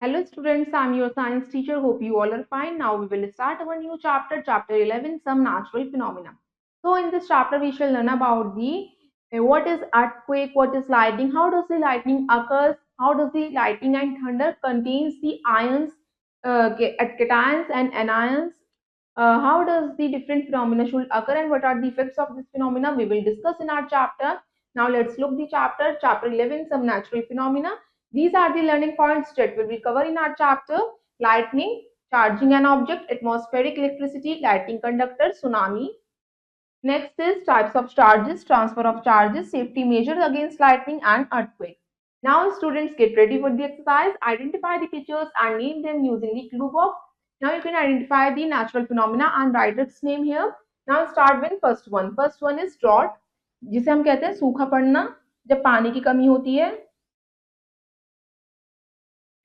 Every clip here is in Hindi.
Hello students, I'm your science teacher. Hope you all are fine. Now we will start our new chapter, chapter 11, some natural phenomena. So in this chapter we shall learn about the what is earthquake, what is lightning, how does the lightning occurs, how does the lightning and thunder contains the ions, cations and anions, how does the different phenomena should occur and what are the effects of this phenomena we will discuss in our chapter. Now let's look the chapter 11, some natural phenomena. These are the learning points that we will cover in our chapter. Lightning, charging an object, atmospheric electricity, lightning conductor, tsunami. Next is types of charges, transfer of charges, safety measures against lightning and earthquake. Now students get ready for the exercise. Identify the pictures and name them using the clue box. Now you can identify the natural phenomena and write its name here. Now start with first one. First one is drought, जिसे हम कहते हैं सूखा पड़ना, जब पानी की कमी होती है.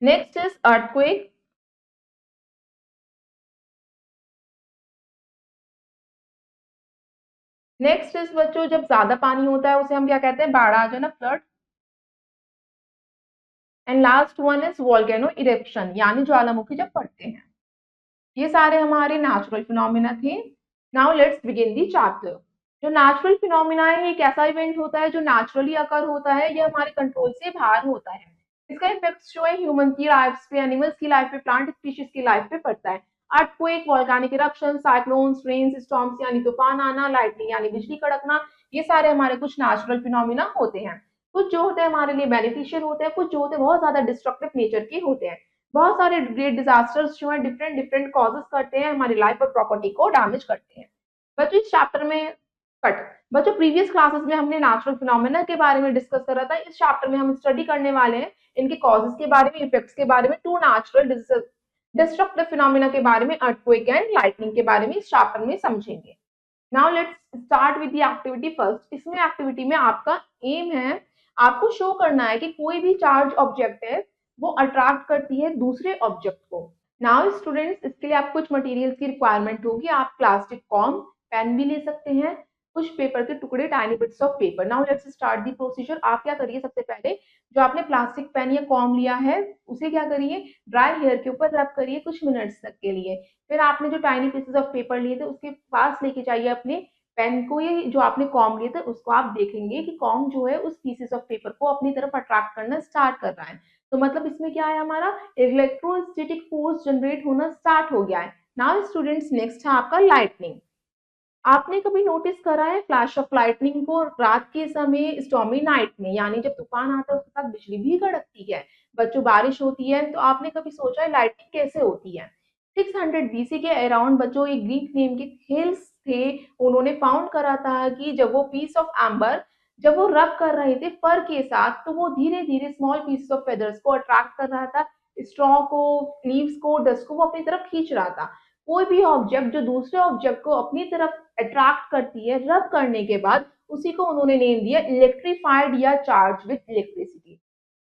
Next is earthquake. Next is बच्चों जब ज्यादा पानी होता है उसे हम क्या कहते हैं, बाढ़ आ जाना, flood. And last one is volcano eruption, यानी ज्वालामुखी जब फटते हैं. ये सारे हमारे नेचुरल फिनोमिना थे. Now let's begin the chapter. जो नेचुरल फिनोमिना है एक ऐसा इवेंट होता है जो नेचुरली अकर होता है, ये हमारे कंट्रोल से बाहर होता है. इसका इफेक्ट जो है ह्यूमन की लाइफ पे, एनिमल्स की लाइफ पे, प्लांट स्पीशीज की लाइफ पे पड़ता है. Earthquake, volcanic eruption, cyclones, rains, storms यानी तूफान आना, लाइटनिंग यानी बिजली कड़कना, ये सारे हमारे कुछ नेचुरल फिनोमिना होते हैं. कुछ जो होते हैं हमारे लिए बेनिफिशियल होते हैं, कुछ जो होते हैं बहुत ज्यादा डिस्ट्रक्टिव नेचर के होते हैं. बहुत सारे ग्रेट डिजास्टर्स जो है डिफरेंट डिफरेंट कॉजेस करते हैं, हमारी लाइफ और प्रॉपर्टी को डैमेज करते हैं. बच्चों इस चैप्टर में कट बच्चों प्रीवियस क्लासेस में हमने नेचुरल फिनोमेना के बारे में डिस्कस करा था. इस चैप्टर में हम स्टडी करने वाले हैं इनके कॉजेस के बारे में, इफेक्ट्स के बारे में, टू नेचुरल डिस्ट्रक्टिव फिनोमेना के बारे में, अर्थक्वेक एंड लाइटनिंग के बारे में इस चैप्टर में समझेंगे. Now let's start with the activity first. इसमें एक्टिविटी में आपका एम है, आपको शो करना है कि कोई भी चार्ज ऑब्जेक्ट है वो अट्रैक्ट करती है दूसरे ऑब्जेक्ट को. नाउ स्टूडेंट्स इसके लिए आपको कुछ मटेरियल्स की रिक्वायरमेंट होगी. आप प्लास्टिक कॉम, पेन भी ले सकते हैं, कुछ पेपर के टुकड़े, tiny bits of paper. Now let's start the procedure. आप क्या करिए, सबसे पहले जो आपने प्लास्टिक पेन या कॉम लिया है उसे क्या करिए, ड्राई हेयर के ऊपर रब करिए कुछ मिनट्स तक के लिए. फिर आपने जो टाइनी पीसेस ऑफ पेपर लिए थे उसके पास लेके जाइए अपने पेन को. ये जो आपने कॉम लिए थे उसको आप देखेंगे कि कॉम जो है उस पीसेस ऑफ पेपर को अपनी तरफ अट्रैक्ट करना स्टार्ट कर रहा है. तो मतलब इसमें क्या है, हमारा इलेक्ट्रोस्टैटिक फोर्स जनरेट होना स्टार्ट हो गया है. नाउ स्टूडेंट्स नेक्स्ट है आपका लाइटनिंग. आपने कभी नोटिस करा है फ्लैश ऑफ लाइटनिंग को रात के समय, स्टॉर्मी नाइट में, यानी जब तूफान आता है उसके साथ बिजली भी कड़कती है. बच्चों बारिश होती है तो आपने कभी सोचा है लाइटनिंग कैसे होती है. 600 बीसी के अराउंड बच्चों एक ग्रीक नेम के थेल्स थे, उन्होंने फाउंड करा था कि जब वो पीस ऑफ एम्बर जब वो रब कर रहे थे फर के साथ तो वो धीरे धीरे स्मॉल पीसेस ऑफ फेदर्स को अट्रैक्ट कर रहा था, स्ट्रॉ को, लीव्स को, डस्ट को वो अपनी तरफ खींच रहा था. कोई भी ऑब्जेक्ट जो दूसरे ऑब्जेक्ट को अपनी तरफ अट्रैक्ट करती है रब करने के बाद, उसी को उन्होंने नेम दिया इलेक्ट्रीफाइड या चार्ज विद इलेक्ट्रिसिटी.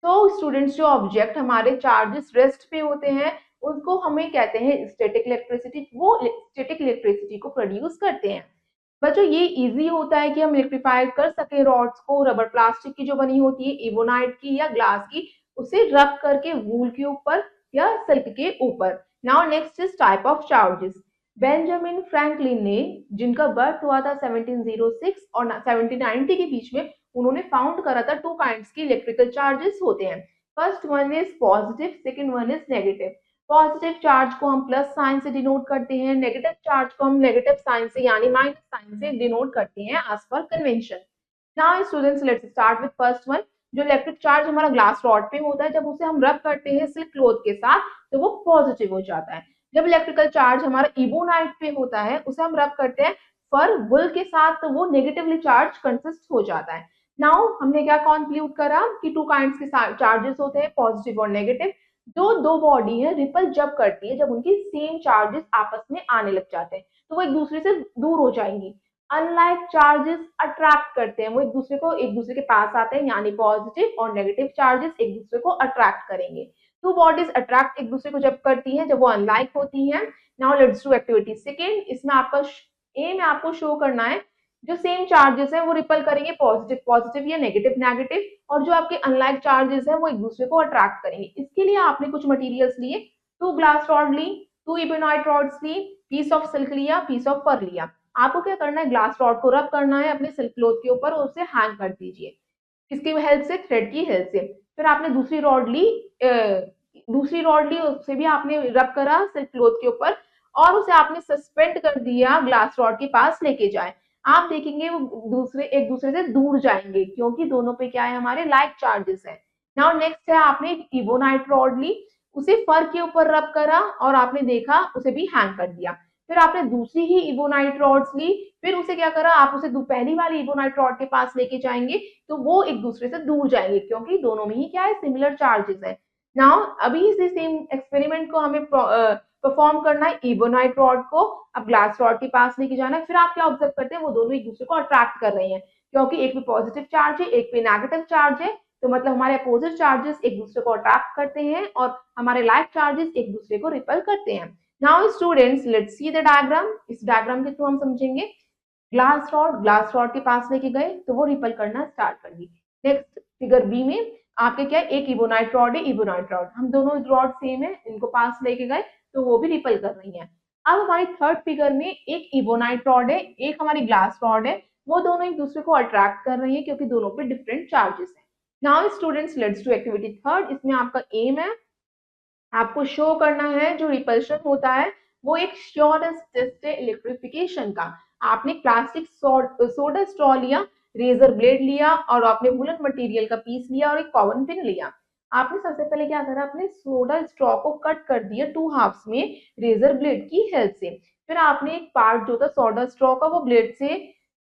तो स्टूडेंट्स जो ऑब्जेक्ट हमारे चार्जेस रेस्ट पे होते हैं उनको हमें कहते हैं स्टैटिक इलेक्ट्रिसिटी. वो स्टैटिक इलेक्ट्रिसिटी को प्रोड्यूस करते हैं. बच्चों ये इजी होता है कि हम इलेक्ट्रीफाई कर सके रॉड्स को. रबर प्लास्टिक की जो बनी होती है, इबोनाइट की या ग्लास की, उसे रब करके वूल के ऊपर या सिल्क के ऊपर. Now next is type of charges. Benjamin Franklin ने, जिनका बर्थ हुआ था 1706 और 1790 के बीच में, उन्होंने फाउंड करा था टू काइंड्स की इलेक्ट्रिकल चार्जेस होते हैं. First one is positive, second one is negative. Positive charge को हम प्लस साइन से डिनोट करते हैं, नेगेटिव चार्ज को हम नेगेटिव साइन से यानी माइनस साइन से डिनोट करते हैं as per convention. Now students let's start with first one. जो इलेक्ट्रिक चार्ज हमारा ग्लास रॉड पे होता है, जब उसे हम रब करते हैं सिल्क क्लॉथ के साथ तो वो पॉजिटिव हो जाता है. जब इलेक्ट्रिकल चार्ज हमारा इबोनाइट पे होता है, उसे हम रब करते हैं फर वुल के साथ, तो वो नेगेटिवली चार्ज कंसिस्ट हो जाता है. नाउ हमने क्या कंक्लूड करा कि टू काइंड्स के चार्जेस होते हैं, पॉजिटिव और नेगेटिव. जो दो बॉडी है रिपल जब करती है, जब उनकी सेम चार्जेस आपस में आने लग जाते हैं तो वो एक दूसरे से दूर हो जाएंगी. अनलाइक चार्जेस अट्रैक्ट करते हैं, वो एक दूसरे के पास आते हैं, यानी पॉजिटिव और नेगेटिव चार्जेस एक दूसरे को अट्रैक्ट करेंगे. टू बॉडीज अट्रैक्ट एक दूसरे को जब करती हैं जब वो अनलाइक होती हैं. Now let's do activity second. इसमें आपका एम है आपको शो करना है जो सेम चार्जेस हैं वो रिपल करेंगे पॉजिटिव पॉजिटिव या नेगेटिव नेगेटिव, और जो आपके अनलाइक चार्जेस हैं वो एक दूसरे को अट्रैक्ट करेंगे। इसके लिए आपने कुछ मटेरियल्स लिए, 2 ग्लास रॉड ली, 2 इबोनाइट रॉड्स ली, पीस ऑफ सिल्क लिया, पीस ऑफ फर लिया। आपको क्या करना है, ग्लास रॉड को रब करना है अपने सिल्क क्लॉथ के ऊपर और उसे हैंग कर दीजिए, किसकी हेल्प से, थ्रेड की हेल्प से। फिर आपने दूसरी रॉड ली, उसे भी आपने रब करा सिल्क क्लॉथ के ऊपर और उसे आपने सस्पेंड कर दिया ग्लास रॉड के पास लेके जाए। आप देखेंगे वो एक दूसरे से दूर जाएंगे क्योंकि दोनों पे क्या है, हमारे लाइक चार्जेस है। नाउ नेक्स्ट है, आपने इबोनाइट रॉड ली, उसे फर के ऊपर रब करा और आपने देखा उसे भी हैंग कर दिया। फिर आपने दूसरी ही इबोनाइट रॉड्स ली, फिर उसे क्या करा, आप उसे पहली वाली इबोनाइट रॉड के पास लेके जाएंगे तो वो एक दूसरे से दूर जाएंगे क्योंकि दोनों में ही क्या है, सिमिलर चार्जेस है। नाउ अभी इसी सेम एक्सपेरिमेंट को हमें परफॉर्म करना है इबोनाइट रॉड को, अब ग्लास रॉड के पास लेके जाना है। फिर आप क्या ऑब्जर्व करते हैं, वो दोनों एक दूसरे को अट्रैक्ट कर रहे हैं क्योंकि एक पे पॉजिटिव चार्ज है एक पे नेगेटिव चार्ज है, तो मतलब हमारे अपोजिट चार्जेस एक दूसरे को अट्रैक्ट करते हैं और हमारे लाइक चार्जेस एक दूसरे को रिपल करते हैं। Now students let's see the diagram, इस डायग्राम के थ्रू हम समझेंगे। ग्लास रॉड के पास लेके गए तो वो रिपल करना स्टार्ट कर दी। नेक्स्ट फिगर बी में आपके क्या है, एक इबोनाइट रॉड है, इबोनाइट रॉड, हम दोनों रॉड सेम है, इनको पास लेके गए तो वो भी रिपल कर रही हैं। अब हमारी थर्ड फिगर में एक इबोनाइट रॉड है, एक हमारी ग्लास रॉड है, वो दोनों एक दूसरे को अट्रैक्ट कर रही है क्योंकि दोनों पे डिफरेंट चार्जेस है। Now students let's do activity third, इसमें आपका एम है, आपको शो करना है जो रिपल्शन होता है वो एक श्योरेस्ट टेस्ट है इलेक्ट्रिफिकेशन का। आपने प्लास्टिक सोडा स्ट्रॉ लिया, रेजर ब्लेड लिया और आपने वुलन मटेरियल का पीस लिया और एक कॉमन पिन लिया। आपने सबसे पहले क्या करा, अपने सोडा स्ट्रॉ को कट कर दिया 2 हाफ्स में रेजर ब्लेड की हेल्प से। फिर आपने एक पार्ट जो था सोडा स्ट्रॉ का वो ब्लेड से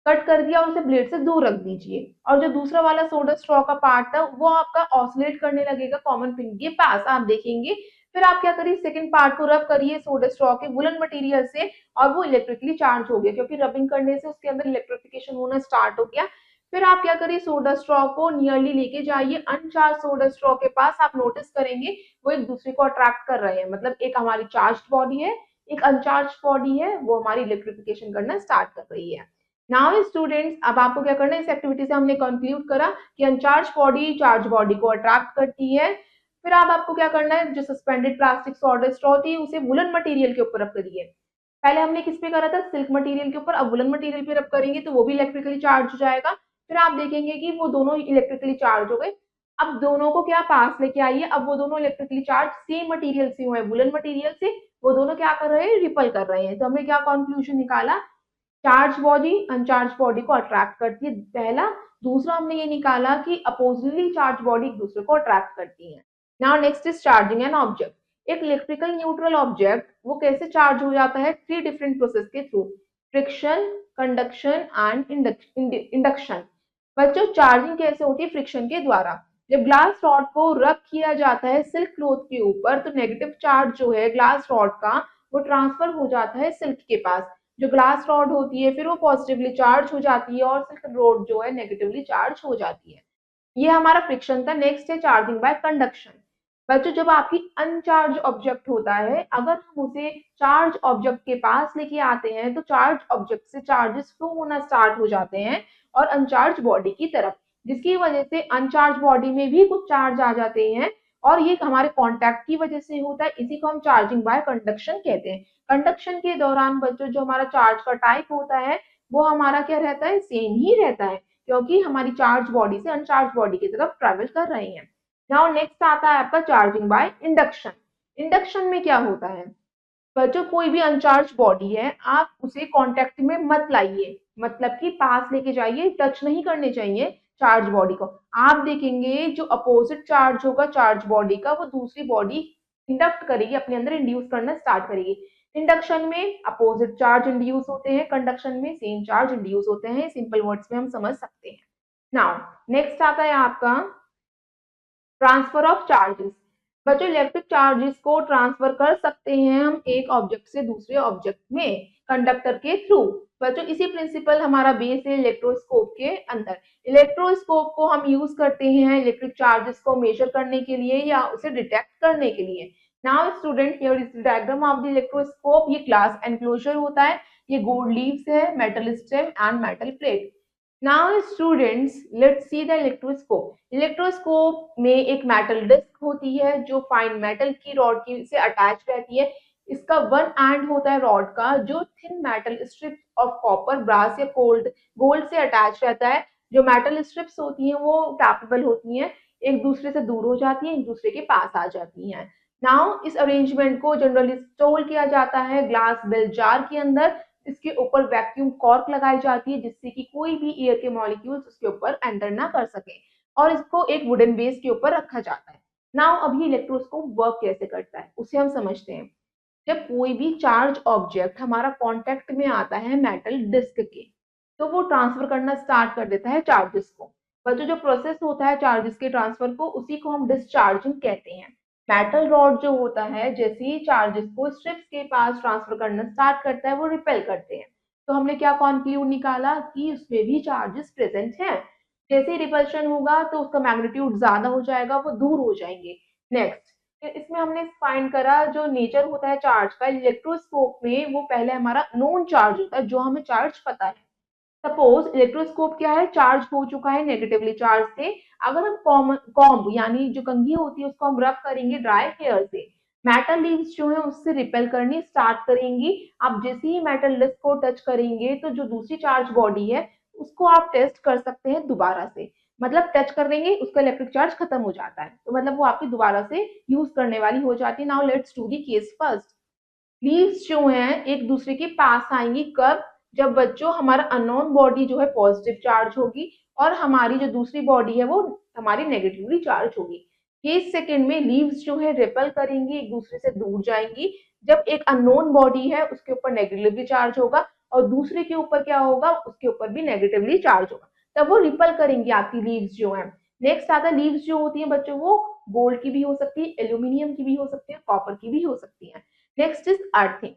कट कर दिया और उसे ब्लेड से दूर रख दीजिए, और जो दूसरा वाला सोडा स्ट्रॉ का पार्ट था वो आपका ऑसिलेट करने लगेगा कॉमन पिन के पास, आप देखेंगे। फिर आप क्या करिए, सेकंड पार्ट को रब करिए सोडा स्ट्रॉ के वुलन मटेरियल से और वो इलेक्ट्रिकली चार्ज हो गया क्योंकि रबिंग करने से उसके अंदर इलेक्ट्रिफिकेशन होना स्टार्ट हो गया। फिर आप क्या करिए, सोडा स्ट्रॉ को नियरली लेके जाइए अनचार्ज सोडा स्ट्रॉ के पास, आप नोटिस करेंगे वो एक दूसरे को अट्रैक्ट कर रहे हैं, मतलब एक हमारी चार्ज बॉडी है एक अनचार्ज बॉडी है, वो हमारी इलेक्ट्रिफिकेशन करना स्टार्ट कर रही है। नाउ स्टूडेंट्स अब आपको क्या करना है, इस एक्टिविटी से हमने कंक्लूड करा कि अनचार्ज बॉडी चार्ज बॉडी को अट्रैक्ट करती है। फिर अब आपको क्या करना है, जो सस्पेंडेड प्लास्टिक सोडा स्ट्रॉ थी उसे वुलन मटेरियल के ऊपर रब करिए। पहले हमने किस पे करा था, सिल्क मटेरियल के ऊपर, अब वुलन मटेरियल पे रब करेंगे तो वो भी इलेक्ट्रिकली चार्ज हो जाएगा। फिर आप देखेंगे कि वो दोनों इलेक्ट्रिकली चार्ज हो गए। अब दोनों को क्या पास लेके आइए, अब वो दोनों इलेक्ट्रिकली चार्ज सेम मटेरियल से हुए, वुलन मटेरियल से, वो दोनों क्या कर रहे हैं, रिपल कर रहे हैं। तो हमने क्या कंक्लूजन निकाला, चार्ज बॉडी अनचार्ज बॉडी को अट्रैक्ट करती है, पहला। दूसरा हमने ये निकाला कि अपोजिटली चार्ज बॉडी एक दूसरे को अट्रैक्ट करती है। Now next is charging an object. एक इलेक्ट्रिकल न्यूट्रल ऑब्जेक्ट वो कैसे चार्ज हो जाता है, 3 डिफरेंट प्रोसेस के through, friction, conduction and induction. बच्चों चार्जिंग कैसे होती है, फ्रिक्शन के द्वारा। जब ग्लास रॉड को रब किया जाता है सिल्क क्लॉथ के ऊपर तो नेगेटिव चार्ज जो है ग्लास रॉड का वो ट्रांसफर हो जाता है सिल्क के पास, जो ग्लास रॉड होती है फिर वो पॉजिटिवली चार्ज हो जाती है और सिल्क रॉड जो है नेगेटिवली चार्ज हो जाती है। ये हमारा फ्रिक्शन था। नेक्स्ट है चार्जिंग बाय कंडक्शन। बच्चों जब आपकी अनचार्ज ऑब्जेक्ट होता है, अगर हम उसे चार्ज ऑब्जेक्ट के पास लेके आते हैं तो चार्ज ऑब्जेक्ट से चार्जेस फ्लो होना स्टार्ट हो जाते हैं और अनचार्ज बॉडी की तरफ, जिसकी वजह से अनचार्ज बॉडी में भी कुछ चार्ज आ जाते हैं और ये हमारे कॉन्टैक्ट की वजह से होता है, इसी को हम चार्जिंग बाय कंडक्शन कहते हैं। कंडक्शन के दौरान बच्चों जो हमारा चार्ज का टाइप होता है वो हमारा क्या रहता है, सेम ही रहता है क्योंकि हमारी चार्ज बॉडी से अनचार्ज बॉडी की तरफ ट्रेवल कर रहे हैं। नाउ नेक्स्ट आता है आपका चार्जिंग बाय इंडक्शन। इंडक्शन में क्या होता है बच्चों, कोई भी अनचार्ज बॉडी है आप उसे कांटेक्ट में मत लाइए, मतलब कि पास लेके जाइए, टच नहीं करने चाहिए चार्ज बॉडी को। आप देखेंगे जो अपोजिट चार्ज होगा चार्ज बॉडी का वो दूसरी बॉडी इंडक्ट करेगी, अपने अंदर इंड्यूस करना स्टार्ट करेगी। इंडक्शन में अपोजिट चार्ज इंड्यूस होते हैं, कंडक्शन में सेम चार्ज इंड्यूस होते हैं, सिंपल वर्ड्स में हम समझ सकते हैं। नाउ नेक्स्ट आता है आपका ट्रांसफर ऑफ चार्जेस। बच्चों इलेक्ट्रिक चार्जेस को ट्रांसफर कर सकते हैं हम एक ऑब्जेक्ट से दूसरे ऑब्जेक्ट में कंडक्टर के थ्रू। बच्चों इसी प्रिंसिपल हमारा बेस है इलेक्ट्रोस्कोप के अंदर। इलेक्ट्रोस्कोप को हम यूज करते हैं इलेक्ट्रिक चार्जेस को मेजर करने के लिए या उसे डिटेक्ट करने के लिए। Now student here is the diagram of the electroscope. ये ग्लास एनक्लोजर होता है, ये गोल्ड लीव्स है, metal stem and metal plate. Now students let's see the electroscope. Electroscope में एक मेटल डिस्क होती है जो फाइन मेटल की रॉड की से अटैच रहती है। इसका वन एंड होता है रॉड का जो thin metal strips of copper, brass या गोल्ड से अटैच रहता है। जो मेटल स्ट्रिप्स होती हैं वो टैपेबल होती हैं, एक दूसरे से दूर हो जाती हैं, एक दूसरे के पास आ जाती हैं। नाउ इस अरेंजमेंट को जनरली स्टोर किया जाता है ग्लास बेल जार के अंदर। इसके ऊपर वैक्यूम कॉर्क लगाई जाती है जिससे कि कोई भी एयर के मॉलिक्यूल्स उसके ऊपर एंटर ना कर सके, और इसको एक वुडन बेस के ऊपर रखा जाता है। नाउ अभी इलेक्ट्रोस्कोप वर्क कैसे करता है उसे हम समझते हैं। जब कोई भी चार्ज ऑब्जेक्ट हमारा कांटेक्ट में आता है मेटल डिस्क के, तो वो ट्रांसफर करना स्टार्ट कर देता है चार्जेस को। पर जो प्रोसेस होता है चार्जेस के ट्रांसफर को, उसी को हम डिस्चार्जिंग कहते हैं। मेटल रॉड जो होता है जैसे ही चार्जेस को स्ट्रिप्स के पास ट्रांसफर करना स्टार्ट करता है वो रिपेल करते हैं। तो हमने क्या कॉन्क्लूड निकाला कि उसमें भी चार्जेस प्रेजेंट हैं। जैसे ही रिपल्शन होगा तो उसका मैग्नीट्यूड ज्यादा हो जाएगा, वो दूर हो जाएंगे। नेक्स्ट, इसमें हमने फाइंड करा जो नेचर होता है चार्ज का इलेक्ट्रोस्कोप में, वो पहले हमारा नोन चार्ज होता है जो हमें चार्ज पता है। सपोज इलेक्ट्रोस्कोप क्या है, चार्ज हो चुका है नेगेटिवली चार्ज से। अगर हम कॉम्ब यानी जो कंघी होती है उसको हम रब करेंगे ड्राई हेयर से, मेटल लीव्स जो है उससे रिपेल करनी स्टार्ट करेंगी। आप जैसे ही मेटल डिस्क को टच करेंगे तो जो दूसरी चार्ज बॉडी है उसको आप टेस्ट कर सकते हैं दोबारा से। मतलब टच करेंगे उसका इलेक्ट्रिक चार्ज खत्म हो जाता है, तो मतलब वो आपकी दोबारा से यूज करने वाली हो जाती है। Now let's do the case first. Leaves जो हैं एक दूसरे के पास आएंगी कब, जब बच्चों हमारा अननोन बॉडी जो है पॉजिटिव चार्ज होगी और हमारी जो दूसरी बॉडी है वो हमारी नेगेटिवली चार्ज होगी। केस सेकंड में लीव्स जो है रिपेल करेंगी, एक दूसरे से दूर जाएंगी। जब एक अननोन बॉडी है उसके ऊपर नेगेटिवली चार्ज होगा और दूसरे के ऊपर क्या होगा, उसके ऊपर भी नेगेटिवली चार्ज होगा, तब वो रिपेल करेंगी आपकी लीव्स जो है। नेक्स्ट आता है लीव्स जो होती है बच्चों वो गोल्ड की भी हो सकती है, एल्यूमिनियम की भी हो सकती है, कॉपर की भी हो सकती है। Next is earthing.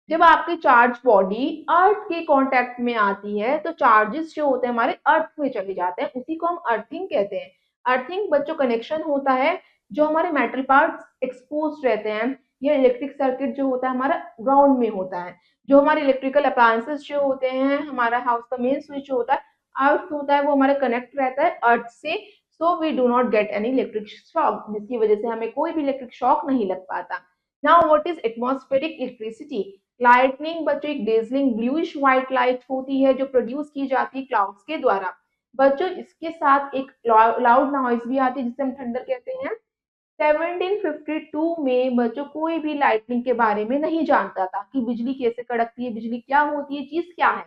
जब आपकी चार्ज बॉडी अर्थ के कांटेक्ट में आती है तो चार्जेस जो होते हैं हमारे अर्थ में चले जाते हैं, उसी को हम अर्थिंग कहते हैं। अर्थिंग बच्चों कनेक्शन होता है जो हमारे मेटल पार्ट्स एक्सपोज रहते हैं, या इलेक्ट्रिक सर्किट जो होता है हमारा ग्राउंड में होता है। जो हमारे इलेक्ट्रिकल अप्लायंसेस जो होते हैं, हमारा हाउस का मेन स्विच होता है, अर्थ होता है, वो हमारा कनेक्ट रहता है अर्थ से। So we do not get any electric shock, जिसकी वजह से हमें कोई भी इलेक्ट्रिक शॉक नहीं लग पाता। Now what is atmospheric electricity. Lightning बच्चों एक डेजलिंग ब्लूइश व्हाइट लाइट होती है जो प्रोड्यूस की जाती है क्लाउड्स के द्वारा। बच्चों इसके साथ एक लाउड नॉइज भी आती है जिसे हम थंडर कहते हैं। 1752 में बच्चों कोई भी लाइटनिंग के बारे में नहीं जानता था कि बिजली कैसे कड़कती है, बिजली क्या होती है, चीज क्या है।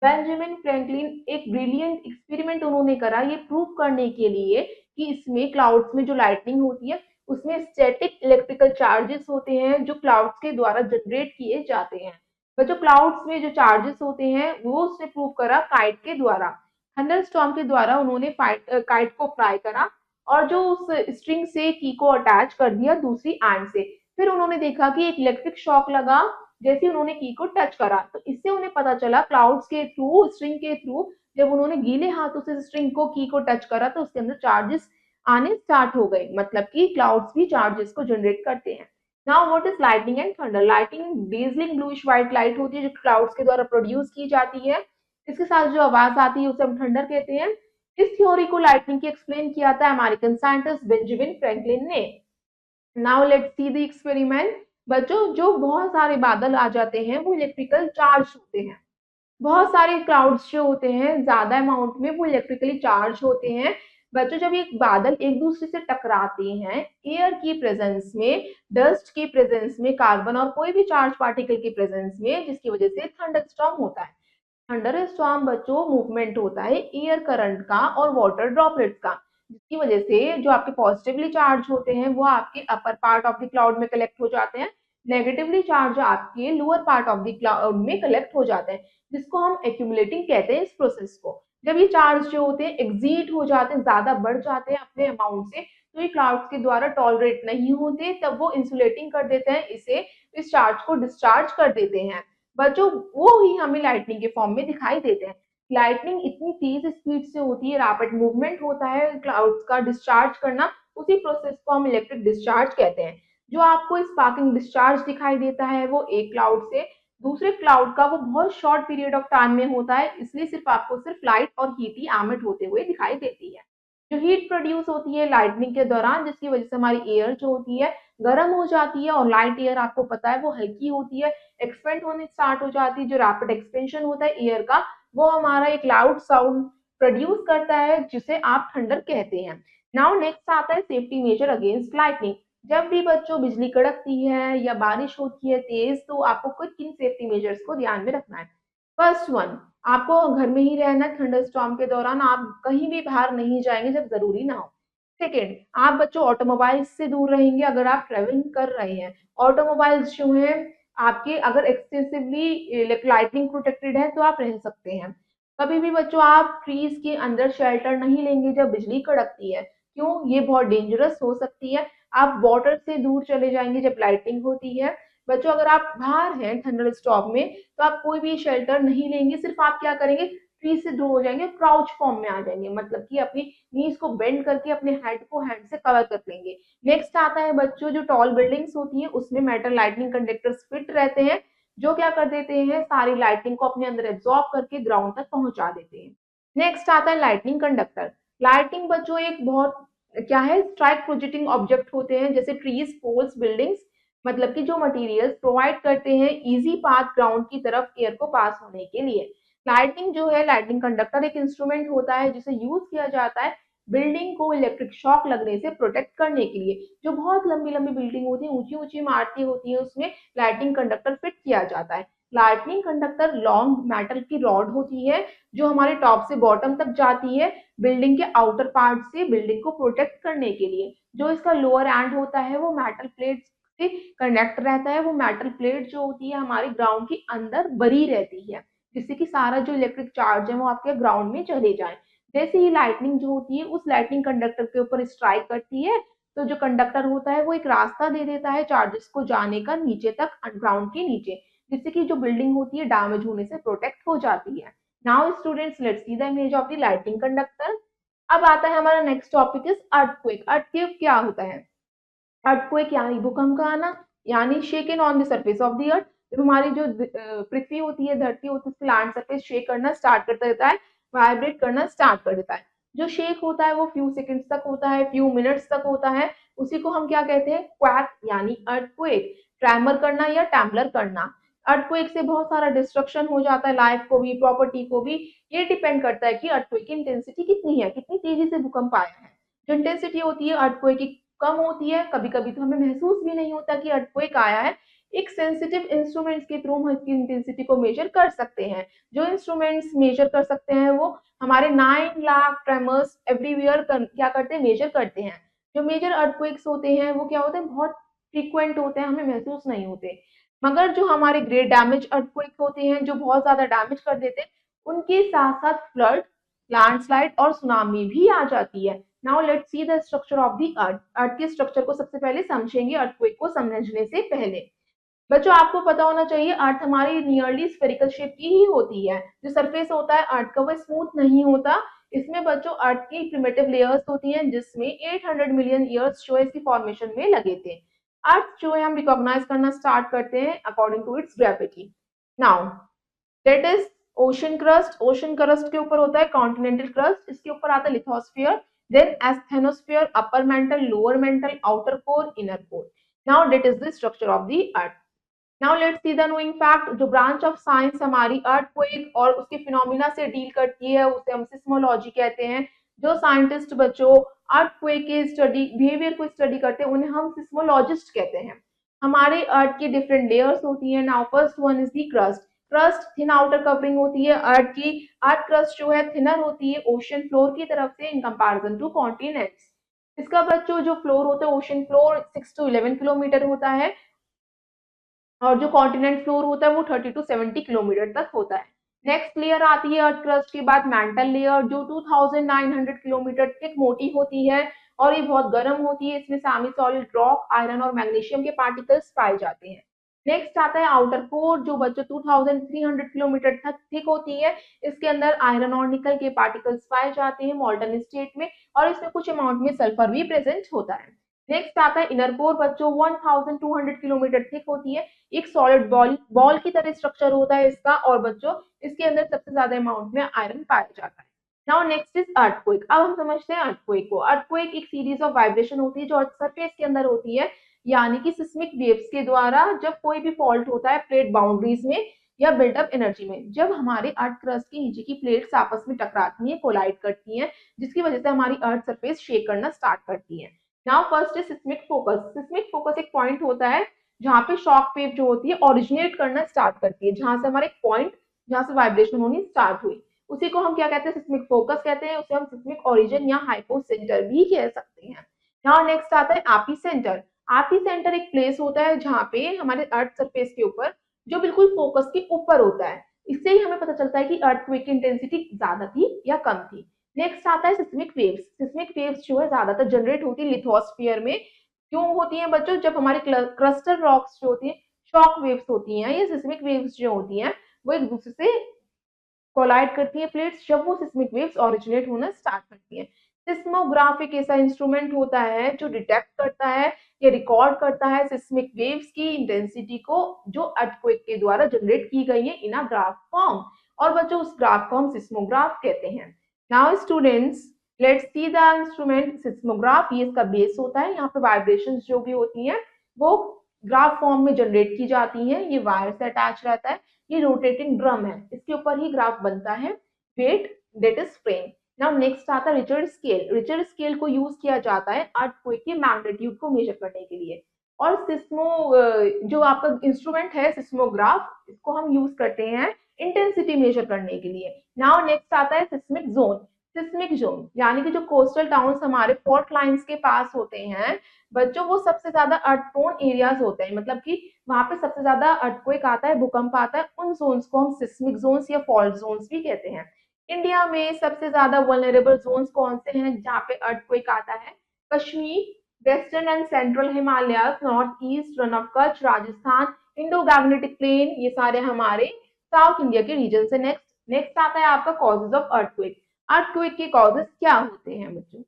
बेंजामिन फ्रैंकलिन एक ब्रिलियंट एक्सपेरिमेंट उन्होंने करा ये प्रूव करने के लिए कि इसमें क्लाउड्स में जो लाइटनिंग होती है उसमें स्टैटिक इलेक्ट्रिकल चार्जेस होते हैं जो क्लाउड्स के द्वारा जनरेट किए जाते हैं। बच्चों क्लाउड्स में जो चार्जेस होते हैं वो उसने प्रूव करा काइट के द्वारा। थंडरस्टॉर्म के द्वारा उन्होंने काइट को फ्लाई करा और जो उस स्ट्रिंग से की को अटैच कर दिया दूसरी एंड से। फिर उन्होंने देखा कि एक इलेक्ट्रिक शॉक लगा जैसे उन्होंने की को टच करा, तो इससे उन्हें पता चला क्लाउड्स के थ्रू, स्ट्रिंग के थ्रू, जब उन्होंने गीले हाथों से स्ट्रिंग को की को टच करा तो उसके अंदर चार्जेस आने स्टार्ट हो गए, मतलब कि क्लाउड्स भी चार्जेस को जनरेट करते हैं। Now what is lightning and thunder. Lightning dazzling bluish white light होती है जो क्लाउड्स के द्वारा प्रोड्यूस की जाती है। इसके साथ जो आवाज आती है उसे हम थंडर कहते हैं। इस थ्योरी को लाइटनिंग की एक्सप्लेन किया था अमेरिकन साइंटिस्ट बेंजामिन फ्रैंकलिन ने। Now let's see the experiment. बच्चों जो बहुत सारे बादल आ जाते हैं वो इलेक्ट्रिकल चार्ज होते हैं। बहुत सारे क्लाउड्स जो होते हैं ज्यादा अमाउंट में वो इलेक्ट्रिकली चार्ज होते हैं। बच्चों जब एक बादल एक दूसरे से टकराते हैं एयर की प्रेजेंस में, डस्ट की प्रेजेंस में, कार्बन और कोई भी चार्ज पार्टिकल की प्रेजेंस में, जिसकी वजह से थंडरस्टॉर्म होता है। थंडर स्टॉर्म बच्चों मूवमेंट होता है एयर करंट का और वाटर ड्रॉपलेट्स का, जिसकी वजह से जो आपके पॉजिटिवली चार्ज होते हैं वो आपके upper part of the cloud में कलेक्ट हो जाते हैं, नेगेटिवली चार्ज आपके lower part of the cloud में कलेक्ट हो जाते हैं, जिसको हम एक्यूमुलेटिंग कहते हैं इस प्रोसेस को। जब ये चार्ज जो होते हैं एग्जीट हो जाते हैं, ज्यादा बढ़ जाते हैं अपने अमाउंट से, तो ये क्लाउड्स के द्वारा टॉलरेट नहीं होते, तब वो इंसुलेटिंग कर देते हैं इसे, इस चार्ज को डिस्चार्ज कर देते हैं। बच्चों वो ही हमें लाइटनिंग के फॉर्म में दिखाई देते हैं। लाइटनिंग इतनी तेज स्पीड से होती है, रैपिड मूवमेंट होता है क्लाउड्स का डिस्चार्ज करना, उसी प्रोसेस को हम इलेक्ट्रिक डिस्चार्ज कहते हैं। जो आपको स्पार्किंग डिस्चार्ज दिखाई देता है वो एक क्लाउड से दूसरे क्लाउड का वो बहुत शॉर्ट पीरियड ऑफ टाइम में होता है, इसलिए सिर्फ आपको सिर्फ लाइट और हीट ही एमिट होते हुए दिखाई देती है। जो हीट प्रोड्यूस होती है लाइटनिंग के दौरान, जिसकी वजह से हमारी एयर जो होती है गर्म हो जाती है, और लाइट एयर आपको पता है वो हल्की होती है, एक्सपेंड होने स्टार्ट हो जाती है। जो रैपिड एक्सपेंशन होता है एयर का, वो हमारा एक लाउड साउंड प्रोड्यूस करता है जिसे आप थंडर कहते हैं। नाउ नेक्स्ट आता है सेफ्टी मेजर अगेंस्ट लाइटनिंग। जब भी बच्चों बिजली कड़कती है या बारिश होती है तेज, तो आपको कुछ किन सेफ्टी मेजर्स को ध्यान में रखना है। फर्स्ट वन, आपको घर में ही रहना है। थंडर स्टॉर्म के दौरान आप कहीं भी बाहर नहीं जाएंगे जब जरूरी ना हो। सेकेंड, आप बच्चों ऑटोमोबाइल्स से दूर रहेंगे अगर आप ट्रेवलिंग कर रहे हैं। ऑटोमोबाइल्स जो है आपके अगर एक्सटेंसिवली लाइटनिंग प्रोटेक्टेड है तो आप रह सकते हैं। कभी भी बच्चों आप ट्रीज के अंदर शेल्टर नहीं लेंगे जब बिजली कड़कती है। क्यों? ये बहुत डेंजरस हो सकती है। आप वाटर से दूर चले जाएंगे जब लाइटिंग होती है। बच्चों अगर आप बाहर हैं थंडर स्टॉर्म में, तो आप कोई भी शेल्टर नहीं लेंगे, सिर्फ आप क्या करेंगे, ट्री से दूर हो जाएंगे, क्राउच फॉर्म में आ जाएंगे, मतलब कि अपनी नीज को बेंड करके अपने हेड को हैंड से कवर कर लेंगे। नेक्स्ट आता है बच्चों, जो टॉल बिल्डिंग्स होती हैं उसमें मेटल लाइटनिंग कंडक्टर्स फिट रहते हैं, जो क्या कर देते हैं, सारी लाइटनिंग को अपने अंदर एब्जॉर्ब करके ग्राउंड तक पहुंचा देते हैं। नेक्स्ट आता है लाइटनिंग कंडक्टर। लाइटनिंग बच्चों एक बहुत क्या है, स्ट्राइक प्रोजेक्टिंग ऑब्जेक्ट होते हैं, जैसे ट्रीज, पोल्स, बिल्डिंग्स, मतलब कि जो मटेरियल्स प्रोवाइड करते हैं इजी पाथ ग्राउंड की तरफ एयर को पास होने के लिए। लाइटनिंग जो है, लाइटनिंग कंडक्टर एक इंस्ट्रूमेंट होता है जिसे यूज किया जाता है बिल्डिंग को इलेक्ट्रिक शॉक लगने से प्रोटेक्ट करने के लिए। जो बहुत लंबी लंबी बिल्डिंग होती है, ऊंची ऊंची इमारतें होती है, उसमें लाइटनिंग कंडक्टर फिट किया जाता है। लाइटनिंग कंडक्टर लॉन्ग मेटल की रॉड होती है जो हमारे टॉप से बॉटम तक जाती है बिल्डिंग के आउटर पार्ट से बिल्डिंग को प्रोटेक्ट करने के लिए। जो इसका लोअर एंड होता है वो मेटल प्लेट से कनेक्ट रहता है। वो मेटल प्लेट जो होती है हमारी ग्राउंड के अंदर बरी रहती है, जिससे कि सारा जो इलेक्ट्रिक चार्ज है वो आपके ग्राउंड में चले जाए। जैसे ही लाइटनिंग जो होती है उस लाइटनिंग कंडक्टर के ऊपर स्ट्राइक करती है, तो जो कंडक्टर होता है वो एक रास्ता दे देता है चार्जेस को जाने का नीचे तक, ग्राउंड के नीचे, जिससे कि जो बिल्डिंग होती है डैमेज होने से प्रोटेक्ट हो जाती है। Now students, let's see the image of the lightning conductor. अब आता है हमारा next topic is earthquake. Earthquake क्या होता है? अर्थक्वेक यानी भूकंप का आना, यानी shaking on the surface of the earth. जब हमारी जो पृथ्वी होती है, धरती होती है, उसकी लैंड सरफेस शेक करना स्टार्ट कर देता है, वाइब्रेट करना स्टार्ट कर देता है। जो शेक होता है वो फ्यू सेकंड्स तक होता है, फ्यू मिनट्स तक होता है। उसी को हम क्या कहते हैं? क्वैक यानी अर्थक्वेक। ट्रैमर करना या टैम्बलर करना। अर्थक्वेक से बहुत सारा डिस्ट्रक्शन हो जाता है, लाइफ को भी, प्रॉपर्टी को भी। ये डिपेंड करता है कि अर्थक्वेक की इंटेंसिटी कितनी है, कितनी तेजी से भूकंप आया है। जो इंटेंसिटी होती है अर्थक्वेक की कम होती है, कभी कभी तो हमें महसूस भी नहीं होता कि अर्थक्वेक आया है। एक सेंसिटिव इंस्ट्रूमेंट्स के थ्रू हम इसकी इंटेंसिटी को मेजर कर सकते हैं। जो इंस्ट्रूमेंट्स मेजर कर सकते हैं वो हमारे 9 लाख ट्रेमर्स एवरीवेयर क्या करते हैं, मेजर करते हैं। जो मेजर अर्थक्वेक्स होते हैं वो क्या होते हैं, बहुत फ्रीक्वेंट होते हैं, हमें महसूस नहीं होते। मगर जो हमारे ग्रेट डैमेज अर्थक्वेक होते हैं जो बहुत ज्यादा डैमेज कर देते हैं, उनके साथ साथ फ्लड, लैंडस्लाइड और सुनामी भी आ जाती है। Now let's see the structure of the earth. Earth के स्ट्रक्चर को सबसे पहले समझेंगे अर्थक्वेक को समझने से पहले। बच्चों आपको पता होना चाहिए अर्थ हमारी नियरली स्फेरिकल शेप की ही होती है। जो सरफेस होता है अर्थ का वो स्मूथ नहीं होता। इसमें बच्चों अर्थ की प्रिमिटिव लेयर्स होती हैं जिसमें 800 मिलियन ईयर्स जो है इसकी फॉर्मेशन में लगे थे। अर्थ जो है हम रिकॉग्नाइज करना स्टार्ट करते हैं according to its gravity. Now that is ocean crust. Ocean crust के ऊपर होता है कॉन्टिनेंटल क्रस्ट, इसके ऊपर आता है lithosphere, then asthenosphere, upper mantle, lower mantle, outer core, inner core. Now that is the structure of the earth. Now let's see the knowing fact. जो ब्रांच ऑफ साइंस हमारी अर्थक्वेक और उसके फिनोमिना से डील करती है उसे हम सिस्मोलॉजी कहते हैं। जो साइंटिस्ट बच्चों अर्थक्वेक के स्टडी बिहेवियर को स्टडी करते हैं उन्हें हम सिस्मोलॉजिस्ट कहते हैं। हमारे अर्थ की डिफरेंट लेयर्स होती है। Now first one is the crust. Crust thin outer covering होती है अर्थ की। अर्थ क्रस्ट जो है थिनर होती है ओशन फ्लोर की तरफ से इन कंपैरिजन टू कॉन्टिनेंट्स। इसका बच्चों जो फ्लोर होता है ओशन फ्लोर 6 to 11 किलोमीटर होता है, और जो कॉन्टिनेंट फ्लोर होता है वो 30 to 70 किलोमीटर तक होता है। नेक्स्ट लेयर आती है अर्थ क्रस्ट के बाद मेंटल लेयर, जो 2900 किलोमीटर थिक मोटी होती है और ये बहुत गर्म होती है। इसमें सेमी सॉलिड रॉक, आयरन और मैग्नीशियम के पार्टिकल्स पाए जाते हैं। नेक्स्ट आता है आउटर कोर, जो बच्चों 2300 किलोमीटर तक थिक होती है। इसके अंदर आयरन और निकल के पार्टिकल्स पाए जाते हैं मॉल्टन स्टेट में, और इसमें कुछ अमाउंट में सल्फर भी प्रेजेंट होता है। नेक्स्ट आता है इनर कोर बच्चों, 1200 किलोमीटर थिक होती है, एक सॉलिड बॉल बॉल की तरह स्ट्रक्चर होता है इसका, और बच्चों इसके अंदर सबसे ज्यादा अमाउंट में आयरन पाया जाता है। Now next is earthquake. अब हम समझते हैं अर्थक्वेक को। अर्थक्वेक एक सीरीज ऑफ वाइब्रेशन होती है जो अर्थ सरफेस के अंदर होती है, यानी कि सिस्मिक वेव्स के द्वारा जब कोई भी फॉल्ट होता है प्लेट बाउंड्रीज में या बिल्डअप एनर्जी में, जब हमारे अर्थ क्रस्ट के नीचे की प्लेट्स आपस में टकराती हैं, कोलाइड करती हैं, जिसकी वजह से हमारी अर्थ सरफेस शेक करना स्टार्ट करती है। Now first is seismic focus. Seismic focus एक पॉइंट होता है जहाँ पे शॉक वेव जो होती है ओरिजिनेट करना स्टार्ट करती है, जहां से हमारे एक पॉइंट जहां से वाइब्रेशन होनी स्टार्ट हुई, उसी को हम क्या कहते हैं, सिस्मिक फोकस कहते हैं। उसे हम सिस्मिक ओरिजिन या हाइपोसेंटर भी कह सकते हैं। नाउ नेक्स्ट आता है एपीसेंटर। एपीसेंटर एक प्लेस होता है जहाँ पे हमारे अर्थ सरफेस के ऊपर जो बिल्कुल फोकस के ऊपर होता है, इससे ही हमें पता चलता है कि अर्थक्वेक की इंटेंसिटी ज्यादा थी या कम थी। नेक्स्ट आता है सिस्मिक वेव्स। सिस्मिक वेव्स जो है ज्यादातर जनरेट होती है लिथोस्फीयर में। क्यों होती है बच्चों? जब हमारे क्रस्टल रॉक्स जो होती है, शॉक वेव्स होती हैं, ये सिस्मिक वेव्स जो होती हैं वो एक दूसरे से कोलाइड करती है प्लेट्स, जब वो सिस्मिक वेव्स ओरिजिनेट होना स्टार्ट करती है। सिस्मोग्राफ एक ऐसा इंस्ट्रूमेंट होता है जो डिटेक्ट करता है या रिकॉर्ड करता है सिस्मिक वेव्स की इंटेंसिटी को जो अर्थक्वेक के द्वारा जनरेट की गई है इन अ ग्राफ फॉर्म, और बच्चों उस ग्राफ को हम सिस्मोग्राफ कहते हैं। Now students, let's see the instrument seismograph. ये इसका बेस होता है, यहाँ पे वाइब्रेशंस जो भी होती हैं वो ग्राफ फॉर्म में जनरेट की जाती हैं, ये वायर से अटैच रहता है, ये रोटेटिंग ड्रम है, इसके ऊपर ही ग्राफ बनता है, wait that is frame. Now next आता है रिचर्ड स्केल। रिचर्ड स्केल को यूज किया जाता है अर्थक्वेक के मैग्नीट्यूड को मेजर करने के लिए। और सिस्मो जो आपका इंस्ट्रूमेंट है सिस्मोग्राफ, इसको हम यूज करते हैं इंटेंसिटी मेजर करने के लिए। नाउ नेक्स्ट आता है सिस्मिक जोन। सिस्मिक जोन यानी कि जो कोस्टल टाउन्स हमारे फॉल्ट लाइंस के पास होते हैं बच्चों, वो सबसे ज्यादा अर्थ प्रोन एरियाज होते हैं, मतलब कि वहां पे सबसे ज्यादा अर्थक्वेक आता है, भूकंप आता है, उन जोन्स को हम सिस्मिक जोन्स या फॉल्ट जोन्स भी कहते हैं। इंडिया में सबसे ज्यादा वल्नरेबल जोन्स कौन से हैं जहाँ पे अर्थक्वेक आता है? Kashmir, western and central Himalaya, north east, run of Kutch, Rajasthan, Indo magnetic plain, ये सारे हमारे साउथ इंडिया के रीजन से। नेक्स्ट नेक्स्ट आता है आपका कॉजेज ऑफ अर्थक्वेक। अर्थक्वेक के कॉजेज क्या होते हैं बच्चों?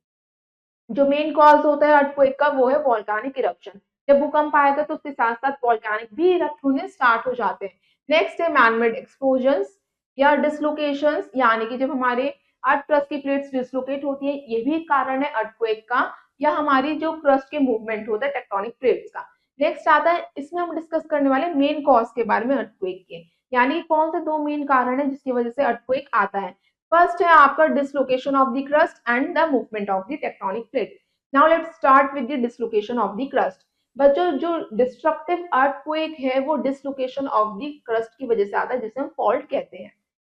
जो मेन कॉज होता है अर्थक्वेक का वो है वोल्केनिक इरप्शन। जब भूकंप आया था तो उसके साथ साथ वोल्केनिक भी इरप्ट होने स्टार्ट हो जाते हैं। नेक्स्ट है मैनमेड एक्सप्लोजंस या डिसलोकेशंस, यानी कि जब हमारे अर्थ क्रस्ट की प्लेट्स डिसलोकेट होती है, ये भी एक कारण है अर्थक्वेक का, या हमारी जो क्रस्ट के मूवमेंट होता है टेक्टोनिक प्लेट्स का। नेक्स्ट आता है, इसमें हम डिस्कस करने वाले मेन कॉज के बारे में अर्थक्वेक के, यानी कौन से दो मेन कारण है जिसकी वजह से अर्थक्वेक आता है। फर्स्ट है आपका dislocation of the crust and the movement of the tectonic plate. Now let's start with the dislocation of the crust. बच्चों जो डिस्ट्रक्टिव अर्थक्वेक है वो डिसलोकेशन ऑफ द क्रस्ट की वजह से आता है, जिसे हम फॉल्ट कहते हैं।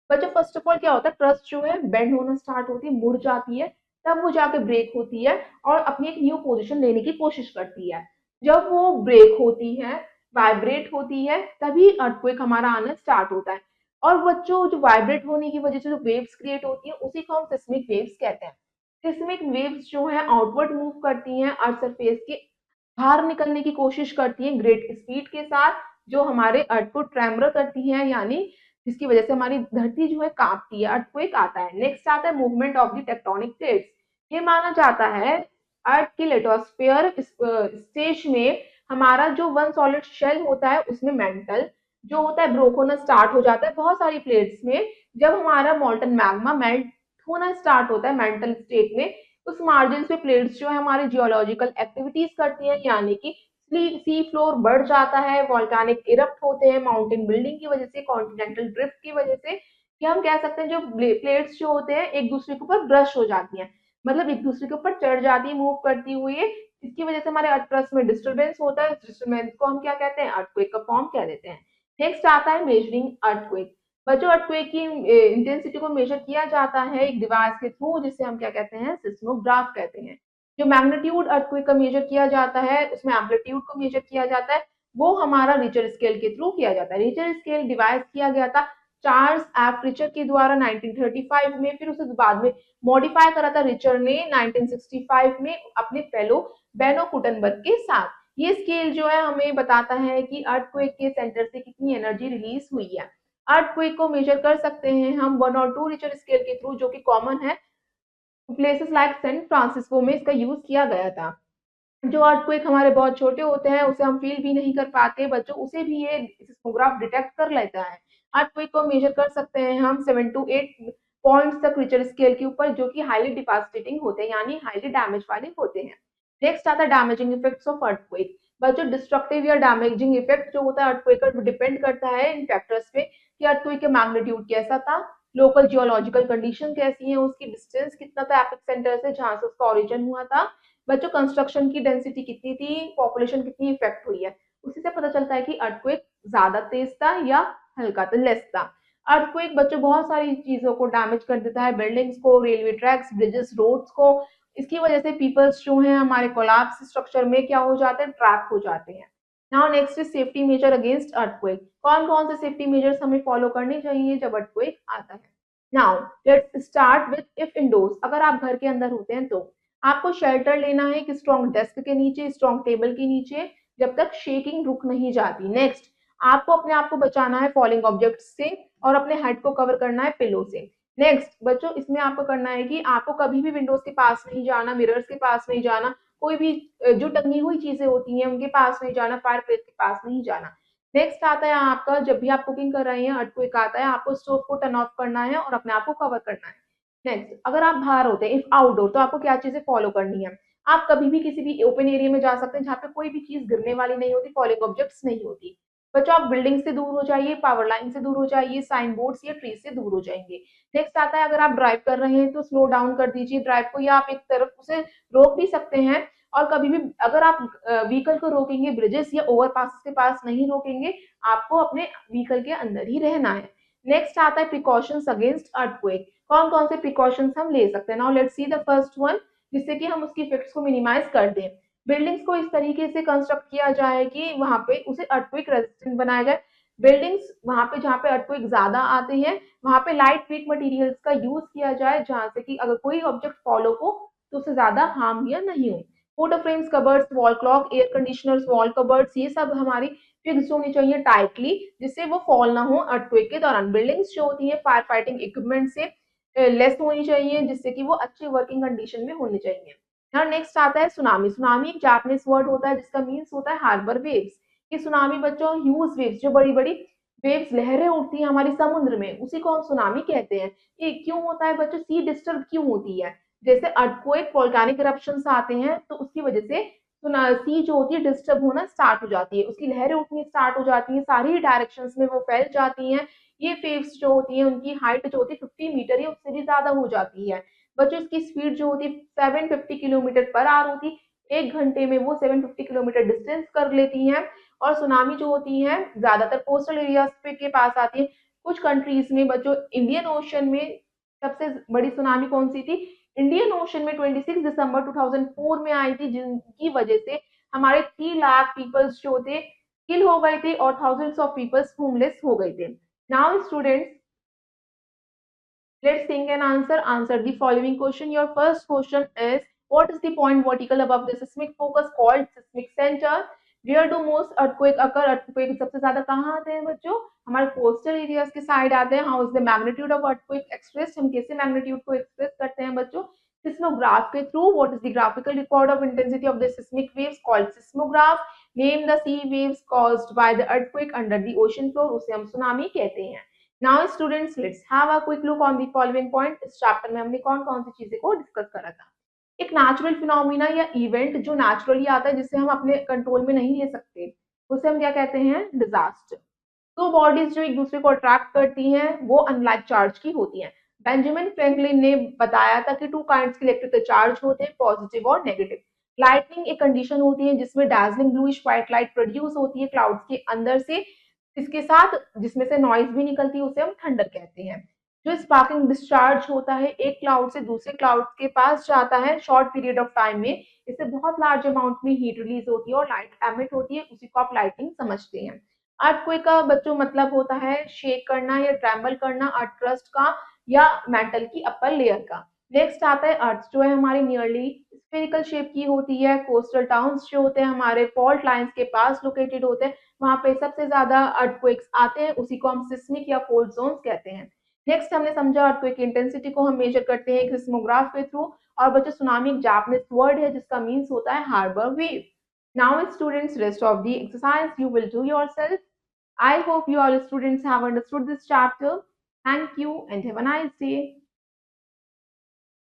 बच्चों फर्स्ट ऑफ ऑल क्या होता है, क्रस्ट जो है बेंड होना स्टार्ट होती है, मुड़ जाती है, तब वो जाके ब्रेक होती है और अपनी एक न्यू पोजीशन लेने की कोशिश करती है। जब वो ब्रेक होती है, वाइब्रेट होती है, तभी अर्थक्वेक हमारा आना स्टार्ट होता है। और बच्चों जो वाइब्रेट होने की वजह से जो वेव्स क्रिएट होती हैं उसी को हम सिस्मिक वेव्स कहते हैं। सिस्मिक वेव्स जो है आउटवर्ड मूव करती हैं, अर्थ सरफेस के बाहर निकलने की कोशिश करती हैं ग्रेट स्पीड के साथ, जो हमारे अर्थ को ट्रेमर करती है, यानी जिसकी वजह से हमारी धरती जो है कांपती है, अर्थक्वेक आता है। नेक्स्ट आता है movement of the tectonic plates. ये माना जाता है अर्थ की लिथोस्फीयर स्टेज में हमारा जो वन सॉलिड शेल होता है उसमें मेंटल जो होता है ब्रोक होना स्टार्ट हो जाता है बहुत सारी प्लेट्स में। जब हमारा मोल्टन मैग्मा मेल्ट होना स्टार्ट होता है मेंटल स्टेट में, उस मार्जिन पे प्लेट्स जो है हमारी जियोलॉजिकल एक्टिविटीज करती हैं, यानी कि सी फ्लोर बढ़ जाता है, वॉल्केनिक इरप्ट होते हैं माउंटेन बिल्डिंग की वजह से, कॉन्टिनेंटल ड्रिफ्ट की वजह से, कि हम कह सकते हैं जो प्लेट्स जो होते हैं एक दूसरे के ऊपर ब्रश हो जाती हैं, मतलब एक दूसरे के ऊपर चढ़ जाती है मूव करती हुई है। इसकी वजह से हमारे अर्थ क्रस्ट में डिस्टर्बेंस होता है, इस डिस्टर्बेंस को हम क्या कहते हैं, अर्थक्वेक का फॉर्म कह देते हैं। नेक्स्ट आता है मेजरिंग अर्थक्वेक। बच्चों अर्थक्वेक की इंटेंसिटी को मेजर किया जाता है एक डिवाइस के थ्रू, जिसे हम क्या कहते हैं, सिस्मोग्राफ कहते हैं। जो मैग्नीट्यूड अर्थक्वेक का मेजर किया जाता है, उसमें एम्पलीट्यूड को मेजर किया जाता है, वो हमारा रिचर स्केल के थ्रू किया जाता है। रिचर स्केल डिवाइस किया गया था चार्ल्स एफ रिचर के द्वारा 1935 में, फिर उसे बाद में मॉडिफाई करा था रिचर ने 1965 में अपने फेलो बेनो कुटनबर्ग के साथ। ये स्केल जो है हमें बताता है कि अर्थक्वेक के सेंटर से कितनी एनर्जी रिलीज हुई है। अर्थक्वेक को मेजर कर सकते हैं हम 1 और 2 रिचर स्केल के थ्रू, जो कि कॉमन है प्लेसेस लाइक सैन फ्रांसिस्को में इसका यूज किया गया था। जो अर्थक्वेक हमारे बहुत छोटे होते हैं, उसे हम फ़ील भी नहीं कर पाते बच्चों, उसे भी ये सिस्मोग्राफ डिटेक्ट कर लेता है। अर्थक्वेक को मेज़र कर सकते हैं हम 7 टू 8 पॉइंट्स तक रिक्टर स्केल के ऊपर, जो कि हाइली डिवास्टेटिंग होते हैं, यानी हाइली डैमेज वाले होते हैं। नेक्स्ट आता है डैमेजिंग इफेक्ट्स ऑफ अर्थक्वेक। बच्चों, डिस्ट्रक्टिव या डैमेजिंग इफेक्ट जो होता है अर्थक्वेक पर डिपेंड करता है इन फैक्टर्स पे कि अर्थक्वेक का मैग्नीट्यूड कैसा था, लोकल जियोलॉजिकल कंडीशन कैसी है, उसकी डिस्टेंस कितना था एपिसेंटर से जहाँ से उसका ओरिजिन हुआ था, बच्चों कंस्ट्रक्शन की डेंसिटी कितनी थी, पॉपुलेशन कितनी इफेक्ट हुई है, उसी से पता चलता है कि अर्थक्वेक ज्यादा तेज था या हल्का था, लेस था। अर्थक्वेक बच्चों बहुत सारी चीजों को डैमेज कर देता है, बिल्डिंग्स को, रेलवे ट्रैक्स, ब्रिजेस, रोड्स को। इसकी वजह से पीपल्स जो हैं हमारे कोलैप्स स्ट्रक्चर में क्या हो जाते हैं, ट्रैप हो जाते हैं। Now next is safety major against earthquake. कौन कौन से सेफ्टी मेजर्स हमें फॉलो करने चाहिए जब अर्थक्वेक आता है। Now let's start with if indoors. अगर आप घर के अंदर होते हैं तो आपको शेल्टर लेना है एक स्ट्रॉन्ग डेस्क के नीचे, स्ट्रॉन्ग टेबल के नीचे, जब तक शेकिंग रुक नहीं जाती। नेक्स्ट, आपको अपने आप को बचाना है फॉलिंग ऑब्जेक्ट्स से और अपने हेड को कवर करना है पिलो से। नेक्स्ट बच्चों, इसमें आपको करना है कि आपको कभी भी विंडोज के पास नहीं जाना, मिरर्स के पास नहीं जाना, कोई भी जो टंगी हुई चीजें होती हैं उनके पास नहीं जाना, फायर प्लेस के पास नहीं जाना। नेक्स्ट आता है आपका, जब भी आप कुकिंग कर रहे हैं अर्थक्वेक आता है, आपको स्टोव को टर्न ऑफ करना है और अपने आप को कवर करना है। नेक्स्ट, अगर आप बाहर होते हैं, इफ आउटडोर, तो आपको क्या चीजें फॉलो करनी है। आप कभी भी किसी भी ओपन एरिया में जा सकते हैं जहाँ पे कोई भी चीज गिरने वाली नहीं होती, फॉलिंग ऑब्जेक्ट्स नहीं होती। बच्चों, आप बिल्डिंग से दूर हो जाइए, पावर लाइन से दूर हो जाइए, साइन बोर्ड्स या ट्री से दूर हो जाएंगे। नेक्स्ट आता है, अगर आप ड्राइव कर रहे हैं तो स्लो डाउन कर दीजिए ड्राइव को, या आप एक तरफ उसे रोक भी सकते हैं। और कभी भी अगर आप व्हीकल को रोकेंगे, ब्रिजेस या ओवरपास के पास नहीं रोकेंगे, आपको अपने व्हीकल के अंदर ही रहना है। नेक्स्ट आता है प्रिकॉशंस अगेंस्ट अर्थक्वेक। कौन कौन से प्रिकॉशंस हम ले सकते हैं। Now let's see the first one, जिससे कि हम उसकी इफेक्ट्स को मिनिमाइज कर दें। बिल्डिंग्स को इस तरीके से कंस्ट्रक्ट किया जाए कि वहां पे उसे अर्थक्वेक रेजिस्टेंट बनाया जाए। बिल्डिंग्स वहां पे जहाँ पे अर्थक्वेक ज्यादा आते हैं, वहां पे लाइट वेट मटेरियल्स का यूज किया जाए, जहां से कि अगर कोई ऑब्जेक्ट फॉलो हो तो उसे ज्यादा हार्म या नहीं हो। Photo frames, cupboards, wall clock, air conditioners, wall cupboards, ये सब हमारी फिक्स होनी चाहिए टाइटली, जिससे वो फॉल ना हो अर्थक्वेक के दौरान। बिल्डिंग्स जो होती है फायर फाइटिंग इक्विपमेंट से लेस होनी चाहिए, जिससे कि वो अच्छी वर्किंग कंडीशन में होनी चाहिए। और नेक्स्ट आता है सुनामी। सुनामी एक जापानीज वर्ड होता है जिसका मीन्स होता है हार्बर वेव्स। ये सुनामी बच्चों ह्यूज वेव्स, जो बड़ी बड़ी वेव्स, लहरें उठती हैं हमारी समुद्र में, उसी को हम सुनामी कहते हैं। ये क्यों होता है बच्चों, सी डिस्टर्ब क्यों होती है। जैसे अर्थक्वेक, वोल्केनिक इरप्शंस आते हैं तो उसकी वजह से सी जो होती है डिस्टर्ब होना स्टार्ट हो जाती है, उसकी लहरें उठनी स्टार्ट हो जाती हैं, सारी डायरेक्शंस में वो फैल जाती हैं। ये वेव्स जो होती हैं उनकी हाइट जो होती है 50 मीटर या उससे भी ज्यादा हो जाती है। बच्चों, इसकी स्पीड जो होती है 750 किलोमीटर पर आवर होती है। एक घंटे में वो 750 किलोमीटर डिस्टेंस कर लेती हैं। और सुनामी जो होती है ज्यादातर कोस्टल एरियाज पे के पास आती है। कुछ कंट्रीज में बच्चों, इंडियन ओशन में सबसे बड़ी सुनामी कौन सी थी, इंडियन ओशन में 26 दिसंबर 2004 में आई थी, जिनकी वजह से हमारे 3 लाख पीपल्स जो थे किल हो गए थे और थाउजेंड्स ऑफ पीपल्स होमलेस हो गए थे। Now students, let's think and answer the following question. Your first question is, what is the point vertical above the seismic focus called seismic center? Where do most earthquake occur? Earthquake सबसे ज्यादा कहाँ आते हैं बच्चों, हमारे कोस्टल एरियाज के साइड आते हैं। How is the magnitude of earthquake expressed? हम कैसे मैग्नीट्यूड को एक्सप्रेस करते हैं बच्चों, सिस्मोग्राफ के through. What is the graphical record of intensity of the seismic waves called seismograph. Name the sea waves caused by the earthquake under the ocean floor, उसे हम सुनामी कहते हैं। Now students, let's have a quick look on the following point. इस चैप्टर में हमने कौन कौन सी चीजें को डिस्कस करा था। एक नेचुरल फिनोमिना या इवेंट जो नेचुरली आता है, जिसे हम अपने कंट्रोल में नहीं ले सकते, उसे हम क्या कहते हैं, डिजास्टर। दो बॉडीज जो एक दूसरे को अट्रैक्ट करती हैं वो अनलाइक चार्ज की होती हैं। बेंजामिन फ्रैंकलिन ने बताया था कि टू काइंड्स के इलेक्ट्रिकल चार्ज होते हैं, पॉजिटिव और नेगेटिव। लाइटनिंग एक कंडीशन होती है जिसमें Darjeeling bluish white light produce होती है क्लाउड्स के अंदर से, इसके साथ जिसमें से नॉइज भी निकलती है, उसे हम थंडर कहते हैं। जो स्पार्किंग डिस्चार्ज होता है एक क्लाउड से दूसरे क्लाउड के पास जाता है शॉर्ट पीरियड ऑफ टाइम में, इससे बहुत लार्ज अमाउंट में हीट रिलीज होती है और लाइट एमिट होती है, उसी को आप लाइटिंग समझते हैं। अर्थक्वेक का बच्चों मतलब होता है शेक करना या ट्रैम्बल करना अर्थ क्रस्ट का या मेटल की अपर लेयर का। नेक्स्ट आता है अर्थ जो है हमारी नियरली स्फेरिकल शेप की होती है। कोस्टल टाउन्स जो होते हैं हमारे फॉल्ट लाइंस के पास लोकेटेड होते हैं, वहां पे सबसे ज्यादा अर्थक्वेक्स आते हैं, उसी को हम सिस्मिक या फोल्ड जोन्स कहते हैं। नेक्स्ट हमने समझा अर्थक्वेक इंटेंसिटी को हम मेजर करते हैं एक सिस्मोग्राफ के थ्रू, और बच्चों सुनामी एक जापानीज वर्ड है जिसका मीन्स होता है harbour wave. Now students, rest of the exercise you will do yourself. I hope you all students have understood this chapter. Thank you and have a nice day.